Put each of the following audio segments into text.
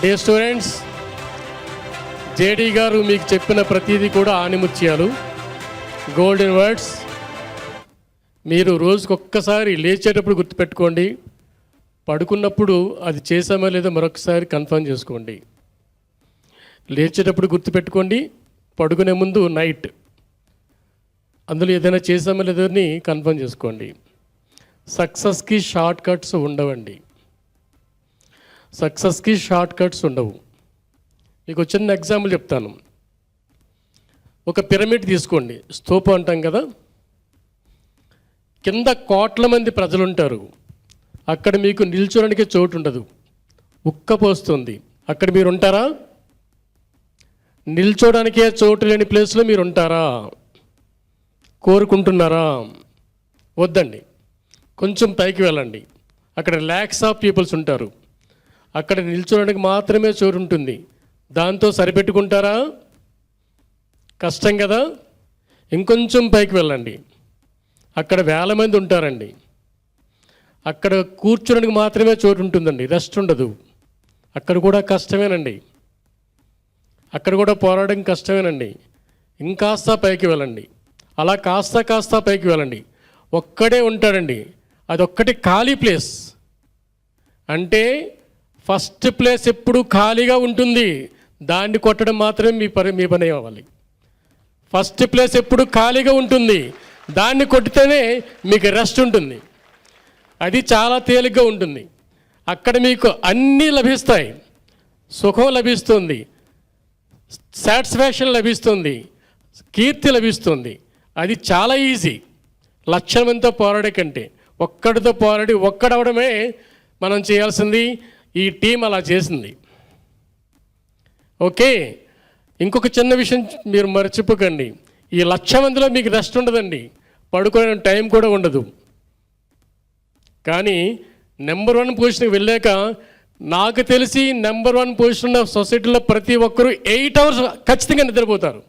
Day students, JD గారు మీకు చెప్పిన ప్రతిదీ కూడా ఆనిముత్యాలు, గోల్డెన్ వర్డ్స్. మీరు రోజుకు ఒక్కసారి లేచేటప్పుడు గుర్తుపెట్టుకోండి, పడుకున్నప్పుడు అది చేసామో లేదో మరొకసారి కన్ఫర్మ్ చేసుకోండి. లేచేటప్పుడు గుర్తుపెట్టుకోండి, పడుకునే ముందు నైట్ అందులో ఏదైనా చేసామో లేదో అని కన్ఫర్మ్ చేసుకోండి. సక్సెస్కి షార్ట్ కట్స్ ఉండవండి, సక్సెస్కి షార్ట్ కట్స్ ఉండవు. మీకు చిన్న ఎగ్జాంపుల్ చెప్తాను. ఒక పిరమిడ్ తీసుకోండి, స్తూపం అంటాం కదా. కింద కోట్ల మంది ప్రజలు ఉంటారు, అక్కడ మీకు నిల్చోడానికి చోటు ఉండదు, ఉక్కపోస్తుంది. అక్కడ మీరు ఉంటారా? నిల్చోడానికే చోటు లేని ప్లేస్లో మీరు ఉంటారా? కోరుకుంటున్నారా? వద్దండి. కొంచెం పైకి వెళ్ళండి, అక్కడ ల్యాక్స్ ఆఫ్ పీపుల్స్ ఉంటారు, అక్కడ నిల్చోడానికి మాత్రమే చోటు ఉంటుంది. దాంతో సరిపెట్టుకుంటారా? కష్టం కదా. ఇంకొంచెం పైకి వెళ్ళండి, అక్కడ వేల మంది ఉంటారండి, అక్కడ కూర్చోడానికి మాత్రమే చోటు ఉంటుందండి, రెస్ట్ ఉండదు. అక్కడ కూడా కష్టమేనండి, అక్కడ కూడా పోరాడడం కష్టమేనండి. ఇంకాస్త పైకి వెళ్ళండి, అలా కాస్త పైకి వెళ్ళండి, ఒక్కడే ఉంటాడండి. అదొక్కటి ఖాళీ ప్లేస్. అంటే ఫస్ట్ ప్లేస్ ఎప్పుడు ఖాళీగా ఉంటుంది, దాన్ని కొట్టడం మాత్రమే మీ పని అవ్వాలి. ఫస్ట్ ప్లేస్ ఎప్పుడు ఖాళీగా ఉంటుంది, దాన్ని కొట్టితేనే మీకు రెస్ట్ ఉంటుంది. అది చాలా తేలిగ్గా ఉంటుంది. అక్కడ మీకు అన్నీ లభిస్తాయి, సుఖం లభిస్తుంది, సాటిస్ఫాక్షన్ లభిస్తుంది, కీర్తి లభిస్తుంది. అది చాలా ఈజీ. లక్షల మందితో పోరాడే కంటే ఒక్కడితో పోరాడి ఒక్కడవడమే మనం చేయాల్సింది. ఈ టీం అలా చేసింది. ఓకే, ఇంకొక చిన్న విషయం మీరు మర్చిపోకండి. ఈ 1,00,000 మందిలో మీకు రెస్ట్ ఉండదండి, పడుకునే టైం కూడా ఉండదు. కానీ నెంబర్ 1 పొజిషన్కి వెళ్ళాక నాకు తెలిసి నెంబర్ 1 పొజిషన్ ఉన్న సొసైటీలో ప్రతి ఒక్కరూ 8 అవర్స్ ఖచ్చితంగా నిద్రపోతారు.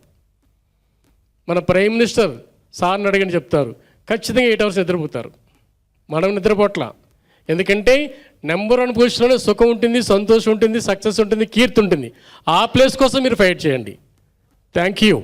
మన ప్రైమ్ మినిస్టర్ సార్ని అడగని చెప్తారు, ఖచ్చితంగా 8 అవర్స్ నిద్రపోతారు. మనం నిద్రపోట్ల. ఎందుకంటే నెంబర్ 1 పొజిషన్లోనే సుఖం ఉంటుంది, సంతోషం ఉంటుంది, సక్సెస్ ఉంటుంది, కీర్తి ఉంటుంది. ఆ ప్లేస్ కోసం మీరు ఫైట్ చేయండి. Thank you.